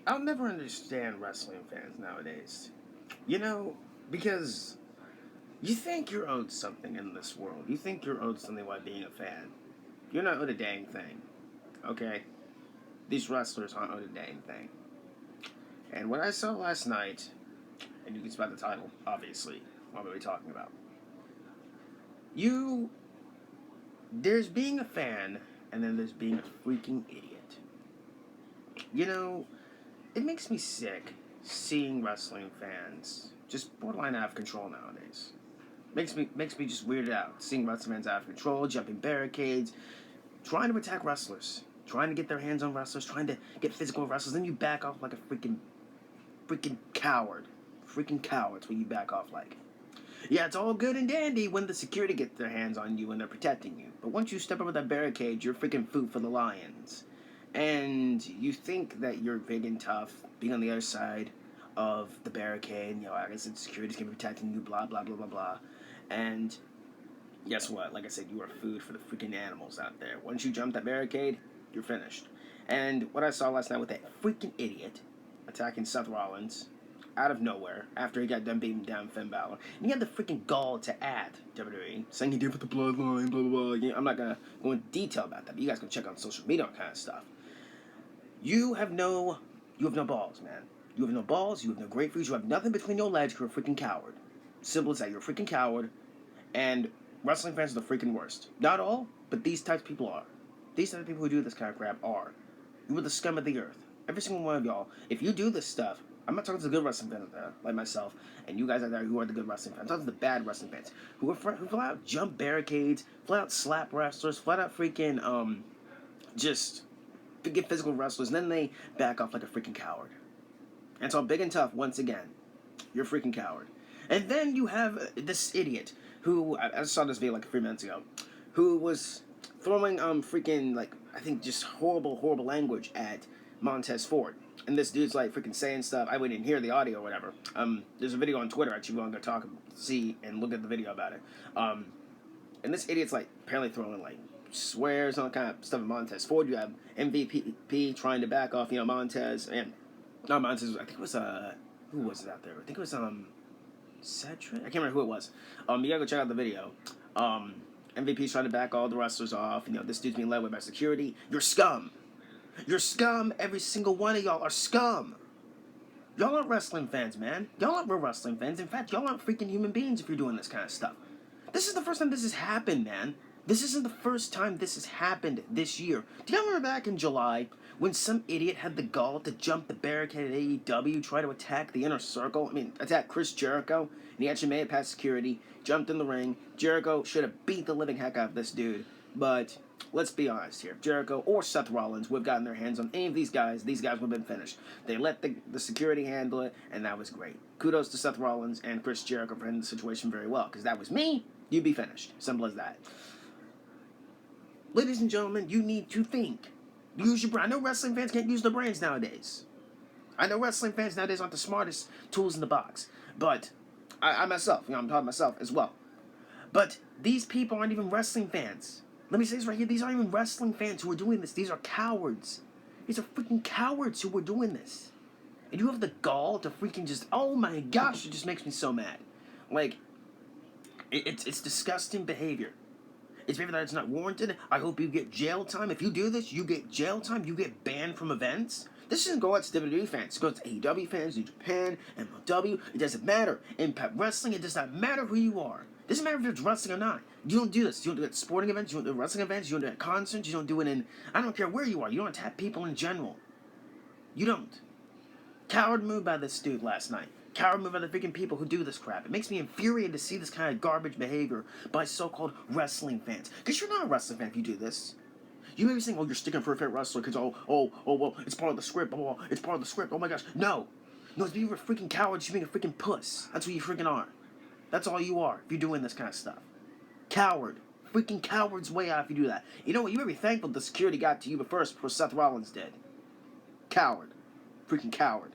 I'll never understand wrestling fans nowadays. You know, because you think you're owed something in this world. You think you're owed something by being a fan. You're not owed a dang thing. Okay? These wrestlers aren't owed a dang thing. And what I saw last night, and you can spell the title, obviously, what are we talking about? There's being a fan, and then there's being a freaking idiot. You know, it makes me sick seeing wrestling fans just borderline out of control nowadays. Makes me just weirded out seeing wrestling fans out of control, jumping barricades, trying to attack wrestlers, trying to get their hands on wrestlers, trying to get physical with wrestlers. Then you back off like a freaking coward. Freaking cowards when you back off like. Yeah, it's all good and dandy when the security gets their hands on you and they're protecting you. But once you step over that barricade, you're freaking food for the lions. And you think that you're big and tough, being on the other side of the barricade, I guess the security's gonna be protecting you, blah, blah, blah, blah, blah. And guess what? Like I said, you are food for the freaking animals out there. Once you jump that barricade, you're finished. And what I saw last night with that freaking idiot attacking Seth Rollins out of nowhere after he got done beating down Finn Balor. And he had the freaking gall to add WWE, saying he did with the bloodline, blah, blah, blah. I'm not going to go into detail about that, but you guys can check out social media on kind of stuff. You have no balls, man. You have no balls, you have no grapefruits, you have nothing between your legs, you're a freaking coward. Simple as that, you're a freaking coward, and wrestling fans are the freaking worst. Not all, but these types of people are. These types of people who do this kind of crap are. You are the scum of the earth. Every single one of y'all. If you do this stuff, I'm not talking to the good wrestling fans out there, like myself, and you guys out there who are the good wrestling fans. I'm talking to the bad wrestling fans, who flat out jump barricades, flat out slap wrestlers, flat out freaking, just get physical wrestlers, and then they back off like a freaking coward. And so big and tough, once again, you're a freaking coward. And then you have this idiot who, I saw this video like 3 minutes ago, who was throwing freaking, like, I think just horrible language at Montez Ford. And this dude's like freaking saying stuff. I wouldn't hear the audio or whatever. There's a video on Twitter actually. I'm gonna see and look at the video about it. And this idiot's like apparently throwing like swears and all kind of stuff at Montez Ford. You have MVP trying to back off, Montez, and not Montez. I think it was who was it out there? I think it was Cedric. I can't remember who it was. You gotta go check out the video. MVP's trying to back all the wrestlers off. This dude's being led with by security. You're scum. You're scum. Every single one of y'all are scum. Y'all aren't wrestling fans, man. Y'all aren't real wrestling fans. In fact, y'all aren't freaking human beings if you're doing this kind of stuff. This is the first time this has happened, man. This isn't the first time this has happened this year. Do y'all remember back in July when some idiot had the gall to jump the barricade at AEW, try to attack the Inner Circle? Attack Chris Jericho, and he actually made it past security, jumped in the ring. Jericho should have beat the living heck out of this dude, but let's be honest here. Jericho or Seth Rollins would have gotten their hands on any of these guys would have been finished. They let the security handle it, and that was great. Kudos to Seth Rollins and Chris Jericho for handling the situation very well, because that was me, you'd be finished. Simple as that. Ladies and gentlemen, you need to think. Use your brain. I know wrestling fans can't use their brains nowadays. I know wrestling fans nowadays aren't the smartest tools in the box. But I myself, I'm talking myself as well. But these people aren't even wrestling fans. Let me say this right here. These aren't even wrestling fans who are doing this. These are cowards. These are freaking cowards who are doing this. And you have the gall to freaking just, oh my gosh, it just makes me so mad. Like, it's disgusting behavior. It's behavior that is not warranted. I hope you get jail time. If you do this, you get jail time. You get banned from events. This doesn't go out to WWE fans. It goes to AEW fans, New Japan, MLW. It doesn't matter. Impact Wrestling, it does not matter who you are. It doesn't matter if it's wrestling or not. You don't do this. You don't do it at sporting events. You don't do it at wrestling events. You don't do it at concerts. You don't do it in, I don't care where you are. You don't attack people in general. You don't. Coward move by this dude last night. Coward move by the freaking people who do this crap. It makes me infuriated to see this kind of garbage behavior by so-called wrestling fans. Because you're not a wrestling fan if you do this. You may be saying, oh, you're sticking for a favorite wrestler because, well, it's part of the script. Oh, it's part of the script. Oh, my gosh. No, it's being a freaking coward. You're being a freaking puss. That's what you freaking are. That's all you are if you're doing this kind of stuff. Coward. Freaking coward's way out if you do that. You know what? You may be thankful the security got to you first before Seth Rollins did. Coward. Freaking coward.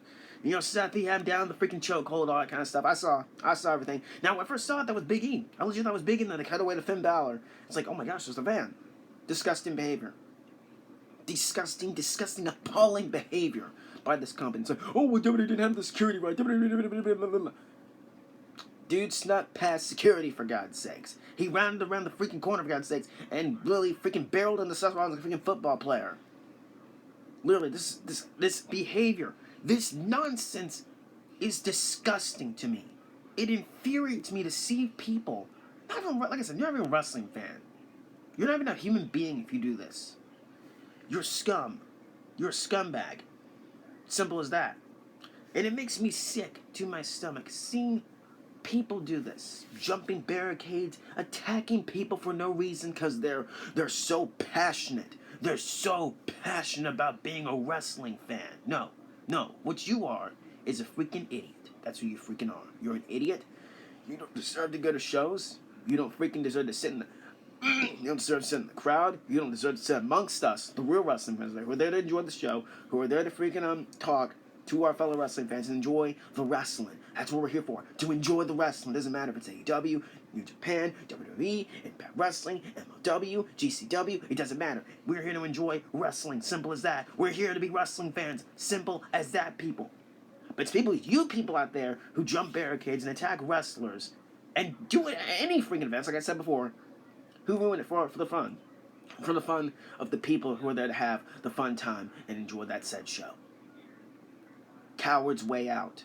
Seth, he had him down the freaking chokehold, all that kind of stuff. I saw everything. Now, when I first saw it, that was Big E. I legit thought it was Big E, and then they cut away to Finn Balor. It's like, oh my gosh, there's a van. Disgusting behavior. Disgusting, appalling behavior by this company. It's like, oh, well, WWE didn't have the security right. Dude snuck past security, for God's sakes. He rounded around the freaking corner, for God's sakes, and literally freaking barreled into Seth Rollins like a freaking football player. Literally, this behavior, this nonsense is disgusting to me. It infuriates me to see people, not even, like I said, you're not even a wrestling fan. You're not even a human being if you do this. You're scum. You're a scumbag. Simple as that. And it makes me sick to my stomach seeing people do this. Jumping barricades, attacking people for no reason because they're so passionate. They're so passionate about being a wrestling fan. No. What you are is a freaking idiot. That's who you freaking are. You're an idiot. You don't deserve to go to shows. You don't freaking deserve to sit in the... You don't deserve to sit in the crowd. You don't deserve to sit amongst us, the real wrestling fans who are there to enjoy the show, who are there to freaking talk to our fellow wrestling fans and enjoy the wrestling. That's what we're here for, to enjoy the wrestling. It doesn't matter if it's AEW, New Japan, WWE, Impact Wrestling, MLW, GCW. It doesn't matter. We're here to enjoy wrestling. Simple as that. We're here to be wrestling fans. Simple as that, people. But it's people, you people out there who jump barricades and attack wrestlers and do any freaking events, like I said before, who ruin it for the fun. For the fun of the people who are there to have the fun time and enjoy that said show. Cowards way out.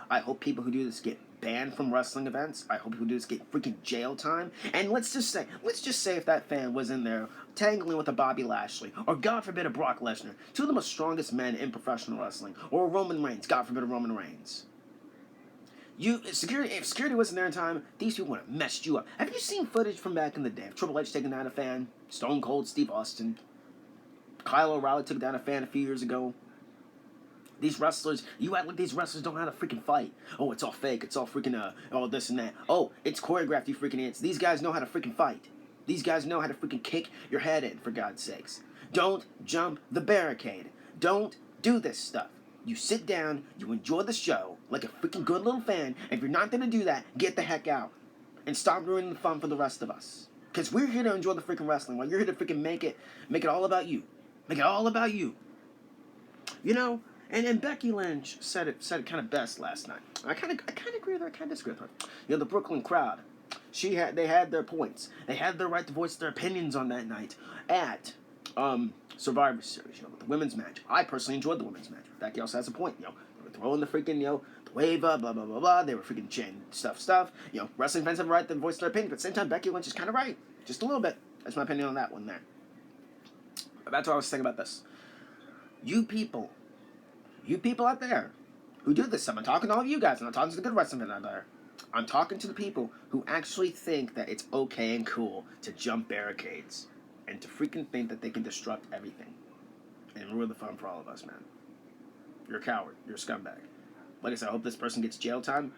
I hope people who do this get banned from wrestling events. I hope people who do this get freaking jail time. And let's just say if that fan was in there tangling with a Bobby Lashley, or God forbid a Brock Lesnar, two of the most strongest men in professional wrestling, or Roman Reigns, God forbid a Roman Reigns. If security wasn't there in time, these people would have messed you up. Have you seen footage from back in the day of Triple H taking down a fan? Stone Cold Steve Austin. Kyle O'Reilly took down a fan a few years ago. These wrestlers, you act like these wrestlers don't know how to freaking fight. Oh, it's all fake. It's all freaking, all this and that. Oh, it's choreographed, you freaking idiots. These guys know how to freaking fight. These guys know how to freaking kick your head in, for God's sakes. Don't jump the barricade. Don't do this stuff. You sit down, you enjoy the show like a freaking good little fan, and if you're not going to do that, get the heck out. And stop ruining the fun for the rest of us. Because we're here to enjoy the freaking wrestling, while you're here to freaking make it all about you. Make it all about you. You know, and Becky Lynch said it kind of best last night. I kind of agree with her, I kind of disagree with her. You know, the Brooklyn crowd, they had their points. They had their right to voice their opinions on that night at Survivor Series, you know, with the women's match. I personally enjoyed the women's match. Becky also has a point, you know. They were throwing the freaking, you know, the wave up, blah, blah, blah, blah. They were freaking chanting stuff. You know, wrestling fans have a right to voice their opinion, but at the same time, Becky Lynch is kind of right. Just a little bit. That's my opinion on that one there. But that's what I was thinking about this. You people out there who do this stuff, I'm talking to all of you guys, I'm not talking to the good wrestling fans out there. I'm talking to the people who actually think that it's okay and cool to jump barricades and to freaking think that they can disrupt everything and ruin the fun for all of us, man. You're a coward. You're a scumbag. Like I said, I hope this person gets jail time.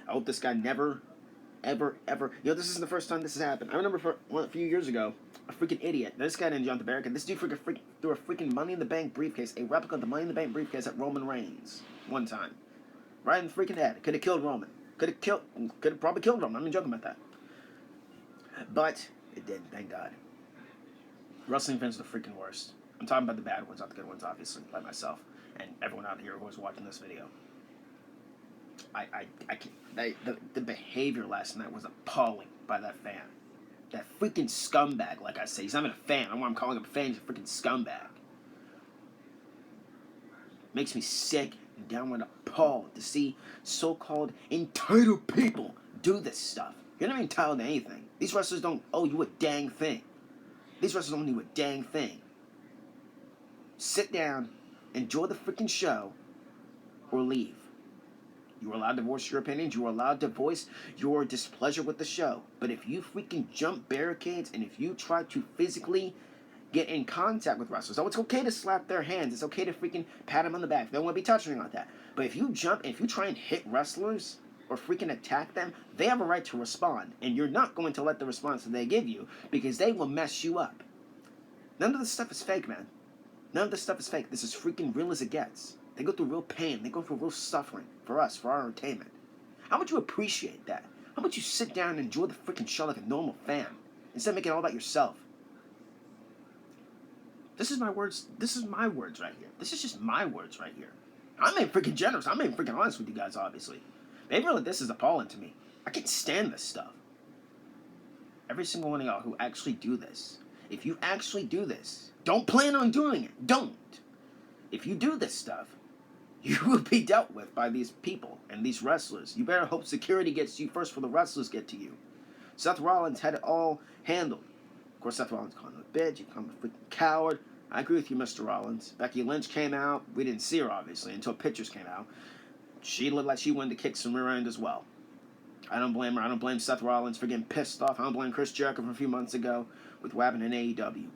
I hope this guy never, ever, you know, this isn't the first time this has happened. I remember a few years ago, a freaking idiot. This guy didn't jump the barricade. This dude threw a freaking Money in the Bank briefcase, a replica of the Money in the Bank briefcase at Roman Reigns one time. Right in the freaking head. Could have killed Roman. Could have probably killed Roman. I'm not joking about that. But it didn't, thank God. Wrestling fans are the freaking worst. I'm talking about the bad ones, not the good ones, obviously, like myself and everyone out here who was watching this video. I can't. The behavior last night was appalling by that fan. That freaking scumbag, like I say. He's not even a fan. I don't know why I'm calling him a fan. He's a freaking scumbag. Makes me sick and downright appalled to see so-called entitled people do this stuff. You're not even entitled to anything. These wrestlers don't owe you a dang thing. These wrestlers don't owe you a dang thing. Sit down, enjoy the freaking show, or leave. You are allowed to voice your opinions. You are allowed to voice your displeasure with the show. But if you freaking jump barricades and if you try to physically get in contact with wrestlers, oh, it's okay to slap their hands. It's okay to freaking pat them on the back. They don't want to be touching like that. But if you jump and if you try and hit wrestlers or freaking attack them, they have a right to respond. And you're not going to let the response that they give you because they will mess you up. None of this stuff is fake, man. None of this stuff is fake. This is freaking real as it gets. They go through real pain. They go through real suffering for us, for our entertainment. How would you appreciate that? How about you sit down and enjoy the freaking show like a normal fan instead of making it all about yourself? This is my words. This is my words right here. This is just my words right here. I'm being freaking generous. I'm being freaking honest with you guys, obviously. Maybe really this is appalling to me. I can't stand this stuff. Every single one of y'all who actually do this, if you actually do this, don't plan on doing it. Don't. If you do this stuff, you will be dealt with by these people and these wrestlers. You better hope security gets to you first before the wrestlers get to you. Seth Rollins had it all handled. Of course, Seth Rollins called him a bitch. He called him a freaking coward. I agree with you, Mr. Rollins. Becky Lynch came out. We didn't see her, obviously, until pictures came out. She looked like she wanted to kick some rear end as well. I don't blame her. I don't blame Seth Rollins for getting pissed off. I don't blame Chris Jericho from a few months ago with what happened in AEW.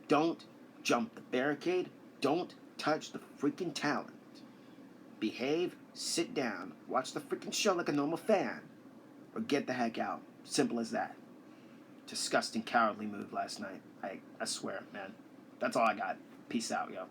Don't jump the barricade. Don't touch the freaking talent. Behave, sit down, watch the freaking show like a normal fan, or get the heck out. Simple as that. Disgusting, cowardly move last night. I swear, man. That's all I got. Peace out, yo.